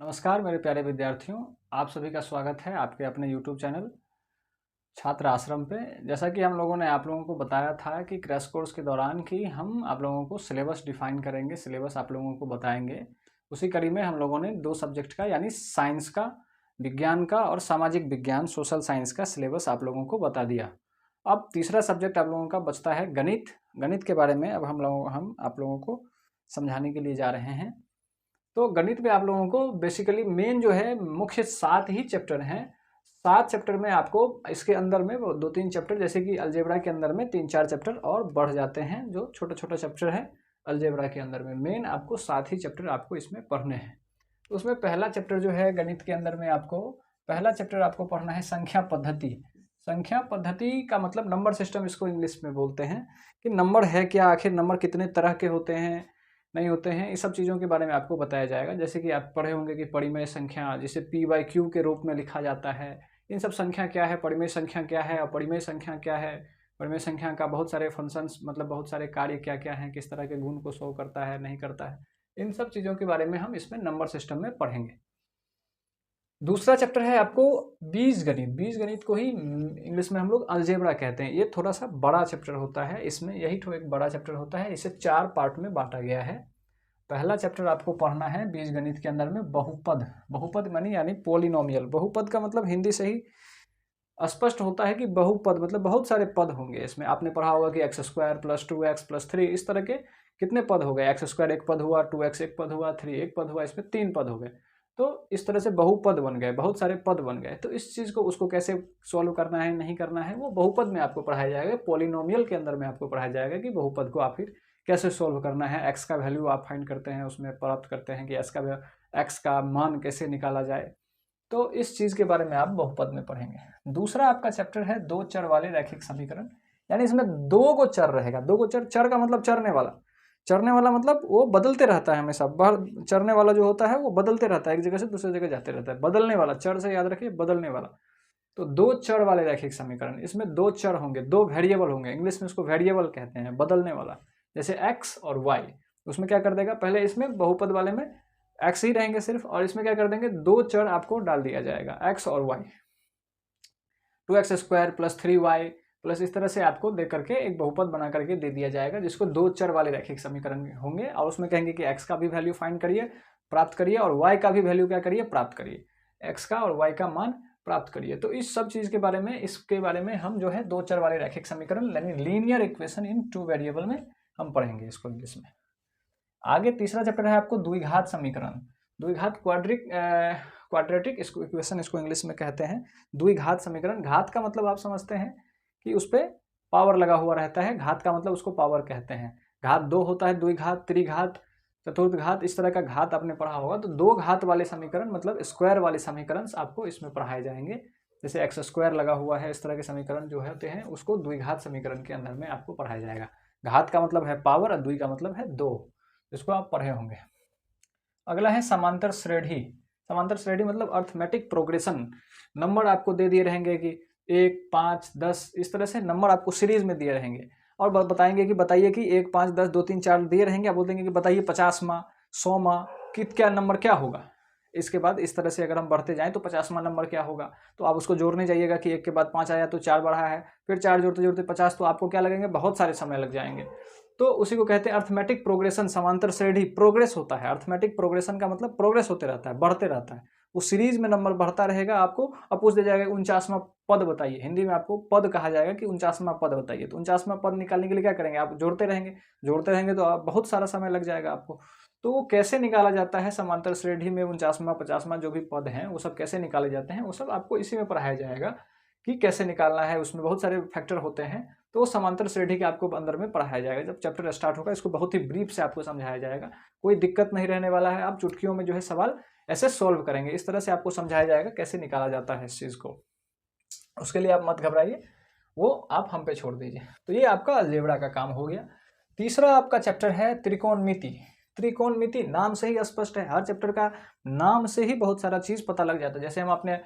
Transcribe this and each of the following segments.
नमस्कार मेरे प्यारे विद्यार्थियों, आप सभी का स्वागत है आपके अपने YouTube चैनल छात्र आश्रम पे। जैसा कि हम लोगों ने आप लोगों को बताया था कि क्रैश कोर्स के दौरान कि हम आप लोगों को सिलेबस डिफाइन करेंगे, सिलेबस आप लोगों को बताएंगे। उसी कड़ी में हम लोगों ने 2 सब्जेक्ट का यानी साइंस का, विज्ञान का और सामाजिक विज्ञान सोशल साइंस का सिलेबस आप लोगों को बता दिया। अब तीसरा सब्जेक्ट आप लोगों का बचता है गणित। गणित के बारे में अब हम आप लोगों को समझाने के लिए जा रहे हैं। तो गणित में आप लोगों को बेसिकली मेन जो है मुख्य 7 ही चैप्टर हैं। 7 चैप्टर में आपको इसके अंदर में वो 2-3 चैप्टर जैसे कि अलजेब्रा के अंदर में 3-4 चैप्टर और बढ़ जाते हैं जो छोटा-छोटा चैप्टर है अलजेब्रा के अंदर में। मेन आपको 7 ही चैप्टर आपको इसमें पढ़ने हैं। तो उसमें पहला चैप्टर जो है गणित के अंदर में आपको पहला चैप्टर आपको पढ़ना है संख्या पद्धति। संख्या पद्धति का मतलब नंबर सिस्टम इसको इंग्लिश में बोलते हैं कि नंबर है क्या, आखिर नंबर कितने तरह के होते हैं, नहीं होते हैं, इस सब चीज़ों के बारे में आपको बताया जाएगा। जैसे कि आप पढ़े होंगे कि परिमेय संख्या जिसे p/q के रूप में लिखा जाता है, इन सब संख्या क्या है, परिमेय संख्या क्या है, अपरिमेय संख्या क्या है, परिमेय संख्या का बहुत सारे फंक्शंस मतलब बहुत सारे कार्य क्या क्या हैं, किस तरह के गुण को शो करता है, नहीं करता है, इन सब चीज़ों के बारे में हम इसमें नंबर सिस्टम में पढ़ेंगे। दूसरा चैप्टर है आपको बीजगणित। बीजगणित को ही इंग्लिश में हम लोग अलजेब्रा कहते हैं। ये थोड़ा सा बड़ा चैप्टर होता है, इसमें यही तो एक बड़ा चैप्टर होता है। इसे 4 पार्ट में बांटा गया है। पहला चैप्टर आपको पढ़ना है बीजगणित के अंदर में बहुपद। बहुपद मानी यानी पोलिनोमियल। बहुपद का मतलब हिंदी से ही स्पष्ट होता है कि बहुपद मतलब बहुत सारे पद होंगे इसमें। आपने पढ़ा होगा कि x² + 2x + 3 इस तरह के कितने पद हो गए। x² एक पद हुआ, 2x एक पद हुआ, 3 एक पद हुआ, इसमें 3 पद हो गए। तो इस तरह से बहुपद बन गए, बहुत सारे पद बन गए। तो इस चीज़ को उसको कैसे सॉल्व करना है, नहीं करना है, वो बहुपद में आपको पढ़ाया जाएगा। पोलिनोमियल के अंदर में आपको पढ़ाया जाएगा कि बहुपद को आप फिर कैसे सॉल्व करना है। एक्स का वैल्यू आप फाइंड करते हैं, उसमें प्राप्त करते हैं कि एक्स का मान कैसे निकाला जाए। तो इस चीज़ के बारे में आप बहुपद में पढ़ेंगे। दूसरा आपका चैप्टर है 2 चर वाले रैखिक समीकरण। यानी इसमें 2 गो चर रहेगा। 2 गो चर, चर का मतलब चरने वाला। चरने वाला मतलब वो बदलते रहता है हमेशा। चरने वाला जो होता है वो बदलते रहता है, एक जगह से दूसरी जगह जाते रहता है। बदलने वाला, चर से याद रखिए, बदलने वाला। तो 2 चर वाले रैखिक समीकरण, इसमें 2 चर होंगे, 2 वेरिएबल होंगे। इंग्लिश में उसको वेरिएबल कहते हैं, बदलने वाला। जैसे एक्स और वाई। उसमें क्या कर देगा, पहले इसमें बहुपद वाले में एक्स ही रहेंगे सिर्फ, और इसमें क्या कर देंगे, 2 चर आपको डाल दिया जाएगा, एक्स और वाई। 2x² + 3y प्लस इस तरह से आपको दे करके एक बहुपद बना करके दे दिया जाएगा, जिसको 2 चर वाले रैखिक समीकरण होंगे। और उसमें कहेंगे कि x का भी वैल्यू फाइंड करिए, प्राप्त करिए, और y का भी वैल्यू क्या करिए, प्राप्त करिए। x का और y का मान प्राप्त करिए। तो इस सब चीज के बारे में, इसके बारे में हम जो है 2 चर वाले रैखिक समीकरण यानी लीनियर इक्वेशन इन 2 वेरिएबल में हम पढ़ेंगे इसको इंग्लिश में। आगे तीसरा चैप्टर है आपको द्विघात समीकरण। द्विघात क्वाड्रेटिक इसको इक्वेशन इसको इंग्लिश में कहते हैं। द्विघात समीकरण, घात का मतलब आप समझते हैं कि उस पर पावर लगा हुआ रहता है। घात का मतलब उसको पावर कहते हैं। घात 2 होता है, द्विघात, त्रिघात, चतुर्थ घात, इस तरह का घात आपने पढ़ा होगा। तो 2 घात वाले समीकरण मतलब स्क्वायर वाले समीकरण आपको इसमें पढ़ाए जाएंगे। जैसे x² लगा हुआ है, इस तरह के समीकरण जो होते हैं उसको द्विघात समीकरण के अंदर में आपको पढ़ाया जाएगा। घात का मतलब है पावर और द्वि का मतलब है 2, इसको आप पढ़े होंगे। अगला है समांतर श्रेणी। समांतर श्रेणी मतलब अर्थमेटिक प्रोग्रेशन। नंबर आपको दे दिए रहेंगे कि 1, 5, 10 इस तरह से नंबर आपको सीरीज में दिए रहेंगे, और बताएंगे कि बताइए कि 1, 5, 10, 2, 3, 4 दिए रहेंगे। आप बोल देंगे कि बताइए 50वां, 100वां क्या नंबर क्या होगा। इसके बाद इस तरह से अगर हम बढ़ते जाएं तो 50वां नंबर क्या होगा। तो आप उसको जोड़ने जाइएगा कि 1 के बाद 5 आया तो 4 बढ़ा है, फिर 4 जोड़ते जोड़ते 50, तो आपको क्या लगेंगे, बहुत सारे समय लग जाएंगे। तो उसी को कहते हैं अर्थमेटिक प्रोग्रेशन। समांतर श्रेणी प्रोग्रेस होता है। अर्थमेटिक प्रोग्रेशन का मतलब प्रोग्रेस होते रहता है, बढ़ते रहता है। उस सीरीज में नंबर बढ़ता रहेगा। आपको अब पूछ दिया जाएगा 49वां पद बताइए। हिंदी में आपको पद कहा जाएगा कि 49वां पद बताइए। तो 49वां पद निकालने के लिए क्या करेंगे, आप जोड़ते रहेंगे। जोड़ते रहेंगे तो आप बहुत सारा समय लग जाएगा आपको। तो वो कैसे निकाला जाता है समांतर श्रेणी में 49वां 50वां जो भी पद हैं वो सब कैसे निकाले जाते हैं, वो सब आपको इसी में पढ़ाया जाएगा कि कैसे निकालना है। उसमें बहुत सारे फैक्टर होते हैं, तो वो समांतर श्रेणी के आपको अंदर में पढ़ाया जाएगा। जब चैप्टर स्टार्ट होगा इसको बहुत ही ब्रीफ से आपको समझाया जाएगा। कोई दिक्कत नहीं रहने वाला है। आप चुटकियों में जो है सवाल ऐसे सॉल्व करेंगे। इस तरह से आपको समझाया जाएगा कैसे निकाला जाता है इस चीज़ को। उसके लिए आप मत घबराइए, वो आप हम पे छोड़ दीजिए। तो ये आपका अलजेब्रा का काम हो गया। तीसरा आपका चैप्टर है त्रिकोणमिति। त्रिकोणमिति नाम से ही स्पष्ट है। हर चैप्टर का नाम से ही बहुत सारा चीज़ पता लग जाता है। जैसे हम अपने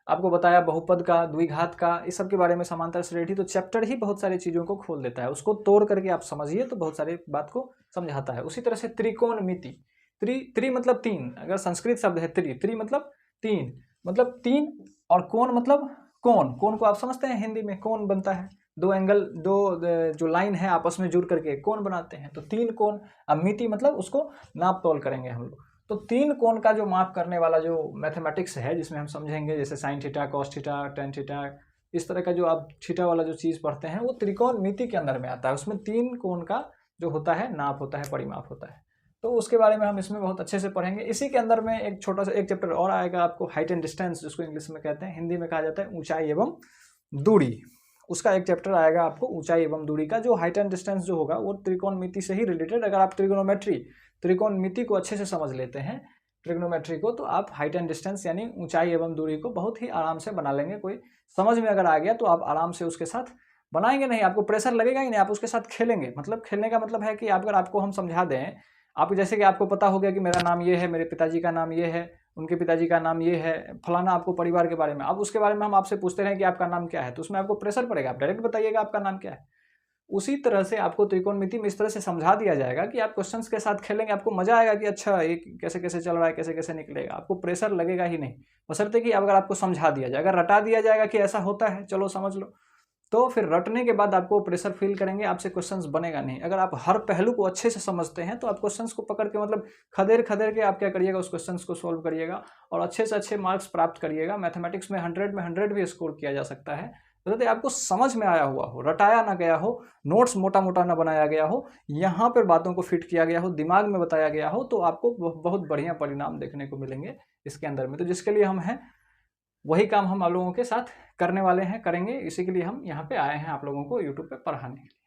आपको बताया बहुपद का, द्विघात का, इस सब के बारे में, समांतर श्रेणी, तो चैप्टर ही बहुत सारी चीज़ों को खोल देता है। उसको तोड़ करके आप समझिए तो बहुत सारी बात को समझाता है। उसी तरह से त्रिकोणमिति। त्रि मतलब तीन, अगर संस्कृत शब्द है त्रि मतलब तीन, और कोण मतलब कोण को आप समझते हैं हिंदी में कोण बनता है, दो एंगल, दो जो लाइन है आपस में जुड़ करके कोण बनाते हैं, तो तीन कोण। अब मिति मतलब उसको नाप तोल करेंगे हम लोग, तो तीन कोण का जो माप करने वाला जो मैथमेटिक्स है जिसमें हम समझेंगे, जैसे sine theta, cos theta, tan theta, इस तरह का जो आप थीटा वाला जो चीज़ पढ़ते हैं वो त्रिकोणमिति के अंदर में आता है। उसमें तीन कोण का जो होता है नाप होता है, परिमाप होता है, तो उसके बारे में हम इसमें बहुत अच्छे से पढ़ेंगे। इसी के अंदर में एक छोटा सा एक चैप्टर और आएगा आपको, हाइट एंड डिस्टेंस, जिसको इंग्लिश में कहते हैं, हिंदी में कहा जाता है ऊंचाई एवं दूरी। उसका एक चैप्टर आएगा आपको ऊंचाई एवं दूरी का। जो हाइट एंड डिस्टेंस जो होगा वो त्रिकोणमिति से ही रिलेटेड, अगर आप त्रिकोणमिति को अच्छे से समझ लेते हैं, ट्रिग्नोमेट्री को, तो आप हाइट एंड डिस्टेंस यानी ऊंचाई एवं दूरी को बहुत ही आराम से बना लेंगे। कोई समझ में अगर आ गया तो आप आराम से उसके साथ बनाएंगे, नहीं आपको प्रेशर लगेगा ही नहीं, आप उसके साथ खेलेंगे। मतलब खेलने का मतलब है कि अगर आपको हम समझा दें, आप जैसे कि आपको पता हो गया कि मेरा नाम ये है, मेरे पिताजी का नाम ये है, उनके पिताजी का नाम ये है, फलाना आपको परिवार के बारे में, अब उसके बारे में हम आपसे पूछते रहे कि आपका नाम क्या है, तो उसमें आपको प्रेशर पड़ेगा, आप डायरेक्ट बताइएगा आपका नाम क्या है। उसी तरह से आपको त्रिकोणमिति में इस तरह से समझा दिया जाएगा कि आप क्वेश्चंस के साथ खेलेंगे, आपको मजा आएगा कि अच्छा ये कैसे कैसे चल रहा है, कैसे कैसे निकलेगा, आपको प्रेशर लगेगा ही नहीं, बशर्ते कि अगर आपको समझा दिया जाए। अगर रटा दिया जाएगा कि ऐसा होता है, चलो समझ लो, तो फिर रटने के बाद आपको प्रेशर फील करेंगे, आपसे क्वेश्चंस बनेगा नहीं। अगर आप हर पहलू को अच्छे से समझते हैं तो आप क्वेश्चंस को पकड़ के, मतलब खदेड़ खदेड़ के आप क्या करिएगा, उस क्वेश्चंस को सोल्व करिएगा और अच्छे से अच्छे मार्क्स प्राप्त करिएगा। मैथमेटिक्स में 100 में 100 भी स्कोर किया जा सकता है, तो आपको समझ में आया हुआ हो, रटाया ना गया हो, नोट्स मोटा मोटा ना बनाया गया हो, यहाँ पर बातों को फिट किया गया हो, दिमाग में बताया गया हो, तो आपको बहुत बढ़िया परिणाम देखने को मिलेंगे इसके अंदर में। तो जिसके लिए हम हैं, वही काम हम आप लोगों के साथ करने वाले हैं, करेंगे। इसी के लिए हम यहाँ पे आए हैं आप लोगों को यूट्यूब पे पढ़ाने के लिए।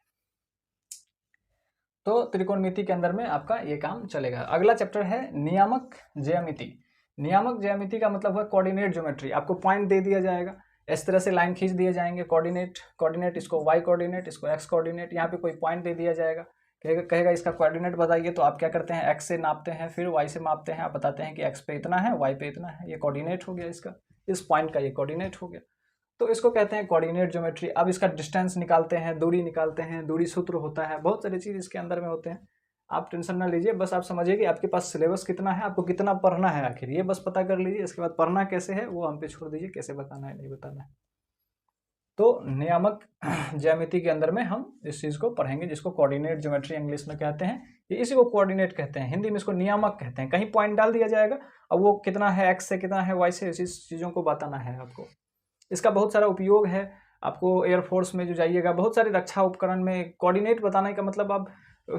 तो त्रिकोणमिति के अंदर में आपका ये काम चलेगा। अगला चैप्टर है नियामक ज्यामिति। नियामक ज्यामिति का मतलब है कोऑर्डिनेट ज्योमेट्री। आपको पॉइंट दे दिया जाएगा, इस तरह से लाइन खींच दिए जाएंगे, कोऑर्डिनेट, इसको वाई कोऑर्डिनेट, इसको एक्स कोऑर्डिनेट, यहाँ पे कोई पॉइंट दे दिया जाएगा, कहेगा इसका कोऑर्डिनेट बताइए, तो आप क्या करते हैं, एक्स से नापते हैं, फिर वाई से मापते हैं, आप बताते हैं कि एक्स पे इतना है, वाई पे इतना है, ये कोऑर्डिनेट हो गया इसका, इस पॉइंट का ये कोऑर्डिनेट हो गया, तो इसको कहते हैं कोऑर्डिनेट ज्योमेट्री। अब इसका डिस्टेंस निकालते हैं, दूरी निकालते हैं, दूरी सूत्र होता है, बहुत सारी चीज़ इसके अंदर में होते हैं। आप टेंशन ना लीजिए, बस आप समझिए कि आपके पास सिलेबस कितना है, आपको कितना पढ़ना है आखिर, ये बस पता कर लीजिए। इसके बाद पढ़ना कैसे है वो हम पे छोड़ दीजिए, कैसे बताना है नहीं बताना है। तो नियामक ज्यामिति के अंदर में हम इस चीज़ को पढ़ेंगे, जिसको कोऑर्डिनेट ज्योमेट्री इंग्लिश में कहते हैं, ये इसी को कोऑर्डिनेट कहते हैं, हिंदी में इसको नियामक कहते हैं। कहीं पॉइंट डाल दिया जाएगा, अब वो कितना है, एक्स से कितना है, वाई से, इसी चीज़ों को बताना है आपको। इसका बहुत सारा उपयोग है। आपको एयरफोर्स में जो जाइएगा, बहुत सारे रक्षा उपकरण में कोऑर्डिनेट बताने का मतलब, आप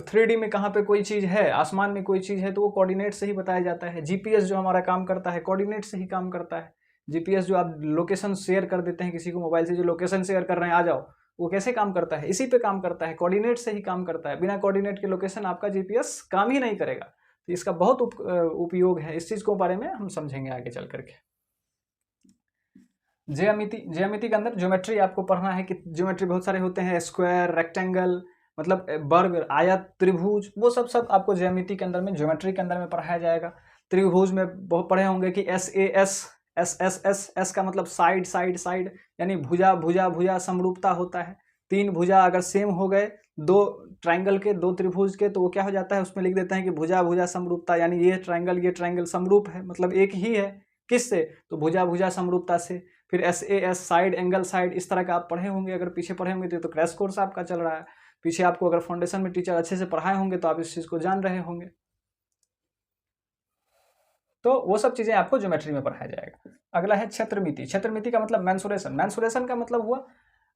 3D में कहाँ पे कोई चीज़ है, आसमान में कोई चीज़ है, तो वो कोऑर्डिनेट से ही बताया जाता है। जीपीएस जो हमारा काम करता है, कोऑर्डिनेट से ही काम करता है। जीपीएस जो आप लोकेशन शेयर कर देते हैं किसी को मोबाइल से, जो लोकेशन शेयर कर रहे हैं आ जाओ, वो कैसे काम करता है, इसी पे काम करता है, कोऑर्डिनेट से ही काम करता है। बिना कोऑर्डिनेट के लोकेशन आपका जीपीएस काम ही नहीं करेगा। तो इसका बहुत उपयोग है, इस चीज़ को बारे में हम समझेंगे आगे चल करके। ज्यामिति के अंदर ज्योमेट्री आपको पढ़ना है कि ज्योमेट्री बहुत सारे होते हैं, स्क्वायर, रेक्टेंगल, मतलब वर्ग, आयत, त्रिभुज, वो सब आपको ज्यामिति के अंदर में, ज्योमेट्री के अंदर में पढ़ाया जाएगा। त्रिभुज में बहुत पढ़े होंगे कि एस का मतलब साइड, यानी भुजा समरूपता होता है। तीन भुजा अगर सेम हो गए, दो ट्राइंगल के, दो त्रिभुज के, तो वो क्या हो जाता है, उसमें लिख देते हैं कि भुजा समरूपता, यानी ये ट्राइंगल समरूप है, मतलब एक ही है, किससे, तो भुजा समरूपता से। फिर एस साइड, एंगल साइड, इस तरह का आप पढ़े होंगे, अगर पीछे पढ़े होंगे तो क्रैश कोर्स आपका चल रहा है, पीछे आपको अगर फाउंडेशन में टीचर अच्छे से पढ़ाए होंगे तो आप इस चीज़ को जान रहे होंगे। तो वो सब चीज़ें आपको ज्योमेट्री में पढ़ाया जाएगा। अगला है क्षेत्रमिति। क्षेत्रमिति का मतलब मेंसुरेशन का मतलब हुआ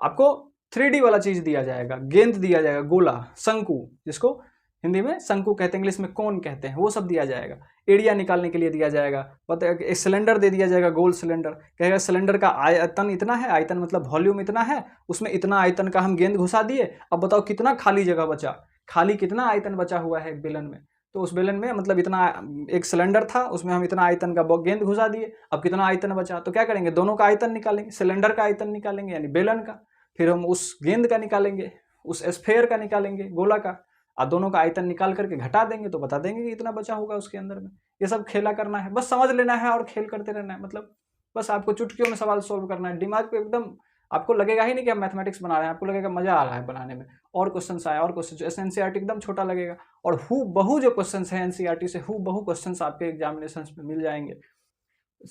आपको 3D वाला चीज़ दिया जाएगा, गेंद दिया जाएगा, गोला, शंकु, जिसको हिंदी में शंकु कहते हैं, इंग्लिश में कोन कहते हैं, वो सब दिया जाएगा। एरिया निकालने के लिए दिया जाएगा, एक सिलेंडर दे दिया जाएगा, गोल सिलेंडर, कहेगा सिलेंडर का आयतन इतना है, आयतन मतलब वॉल्यूम इतना है, उसमें इतना आयतन का हम गेंद घुसा दिए, अब बताओ कितना खाली जगह बचा, खाली कितना आयतन बचा हुआ है एक बेलन में, तो उस बेलन में मतलब इतना, एक सिलेंडर था उसमें हम इतना आयतन का गेंद घुसा दिए, अब कितना आयतन बचा, तो क्या करेंगे, दोनों का आयतन निकालेंगे, सिलेंडर का आयतन निकालेंगे यानी बेलन का, फिर हम उस गेंद का निकालेंगे, उस स्फेयर का निकालेंगे, गोला का, और दोनों का आयतन निकाल करके घटा देंगे तो बता देंगे कि इतना बचा होगा उसके अंदर में। ये सब खेला करना है, बस समझ लेना है और खेल करते रहना है, मतलब बस आपको चुटकियों में सवाल सोल्व करना है, दिमाग पे एकदम आपको लगेगा ही नहीं कि हम मैथमेटिक्स बना रहे हैं, आपको लगेगा मजा आ रहा है बनाने में, और क्वेश्चन आए और क्वेश्चन, जैसे एनसीईआरटी एकदम छोटा लगेगा, और हु बहु जो क्वेश्चन है एनसीईआरटी से हु बहु क्वेश्चन आपके एग्जामिनेशन में मिल जाएंगे,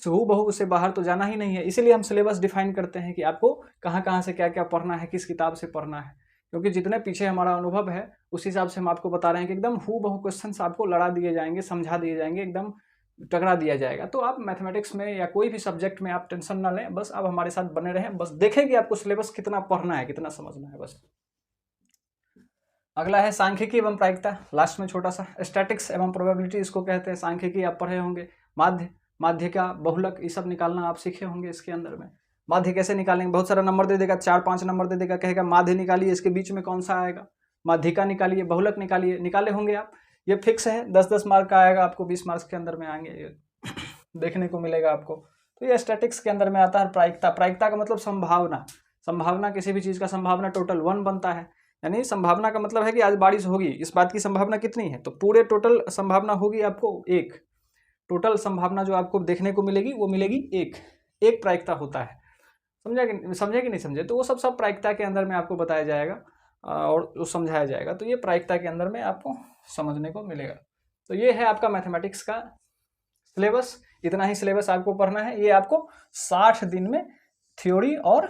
हु बहु से बाहर तो जाना ही नहीं है। इसीलिए हम सिलेबस डिफाइन करते हैं कि आपको कहाँ कहाँ से क्या क्या पढ़ना है, किस किताब से पढ़ना है, क्योंकि जितने पीछे हमारा अनुभव है उस हिसाब से हम आपको बता रहे हैं कि एकदम हु बहु क्वेश्चन आपको लड़ा दिए जाएंगे, समझा दिए जाएंगे, एकदम टकरा दिया जाएगा। तो आप मैथमेटिक्स में या कोई भी सब्जेक्ट में आप टेंशन ना लें, बस आप हमारे साथ बने रहें, बस देखें कि आपको सिलेबस कितना पढ़ना है, कितना समझना है बस। अगला है सांख्यिकी एवं प्रायिकता, लास्ट में छोटा सा स्टैटिक्स एवं प्रोबेबिलिटी इसको कहते हैं। सांख्यिकी आप पढ़े होंगे, माध्य, माध्य का बहुलक, ये सब निकालना आप सीखे होंगे इसके अंदर में। माध्य कैसे निकालेंगे, बहुत सारा नंबर दे देगा, 4-5 नंबर दे देगा, कहेगा माध्य निकालिए, इसके बीच में कौन सा आएगा, माध्यिका निकालिए, बहुलक निकालिए, निकाले होंगे आप, ये फिक्स है, 10-10 मार्क का आएगा आपको, 20 मार्क्स के अंदर में आएंगे, देखने को मिलेगा आपको। तो ये स्टैटिक्स के अंदर में आता है प्रायिकता। प्रायिकता का मतलब संभावना, संभावना किसी भी चीज़ का संभावना टोटल 1 बनता है, यानी संभावना का मतलब है कि आज बारिश होगी, इस बात की संभावना कितनी है, तो पूरे टोटल संभावना होगी आपको 1, टोटल संभावना जो आपको देखने को मिलेगी वो मिलेगी 1 प्रायिकता होता है। समझे कि नहीं समझे, तो वो सब प्रायिकता के अंदर में आपको बताया जाएगा और समझाया जाएगा, तो ये प्रायिकता के अंदर में आपको समझने को मिलेगा। तो ये है आपका मैथमेटिक्स का सिलेबस, इतना ही सिलेबस आपको पढ़ना है। ये आपको 60 दिन में थ्योरी और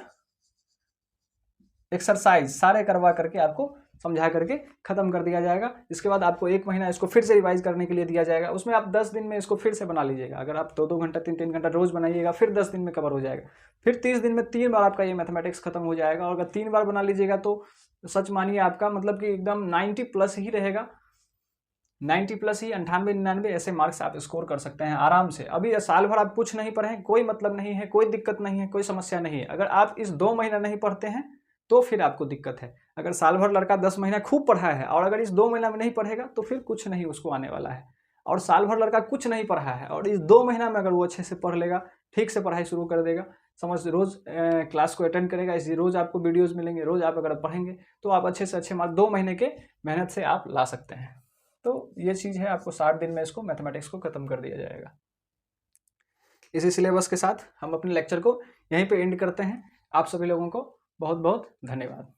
एक्सरसाइज सारे करवा करके आपको समझा करके खत्म कर दिया जाएगा। इसके बाद आपको 1 महीना इसको फिर से रिवाइज करने के लिए दिया जाएगा, उसमें आप 10 दिन में इसको फिर से बना लीजिएगा। अगर आप 2-2 घंटा 3-3 घंटा रोज बनाइएगा, फिर 10 दिन में कवर हो जाएगा, फिर 30 दिन में 3 बार आपका ये मैथमेटिक्स खत्म हो जाएगा। और अगर 3 बार बना लीजिएगा तो सच मानिए आपका मतलब कि एकदम 90 प्लस ही रहेगा, 90 प्लस ही, 98-99 ऐसे मार्क्स आप स्कोर कर सकते हैं आराम से। अभी साल भर आप कुछ नहीं पढ़े, कोई मतलब नहीं है, कोई दिक्कत नहीं है, कोई समस्या नहीं है। अगर आप इस 2 महीना नहीं पढ़ते हैं तो फिर आपको दिक्कत है। अगर साल भर लड़का 10 महीना खूब पढ़ा है और अगर इस 2 महीना में नहीं पढ़ेगा तो फिर कुछ नहीं उसको आने वाला है। और साल भर लड़का कुछ नहीं पढ़ा है और इस 2 महीना में अगर वो अच्छे से पढ़ लेगा, ठीक से पढ़ाई शुरू कर देगा, समझ रोज क्लास को अटेंड करेगा, इसी रोज आपको वीडियोज मिलेंगे, रोज आप अगर पढ़ेंगे तो आप अच्छे से अच्छे मार्क्स 2 महीने के मेहनत से आप ला सकते हैं। तो ये चीज़ है, आपको 60 दिन में इसको मैथमेटिक्स को खत्म कर दिया जाएगा। इसी सिलेबस के साथ हम अपने लेक्चर को यहीं पे एंड करते हैं। आप सभी लोगों को बहुत बहुत धन्यवाद।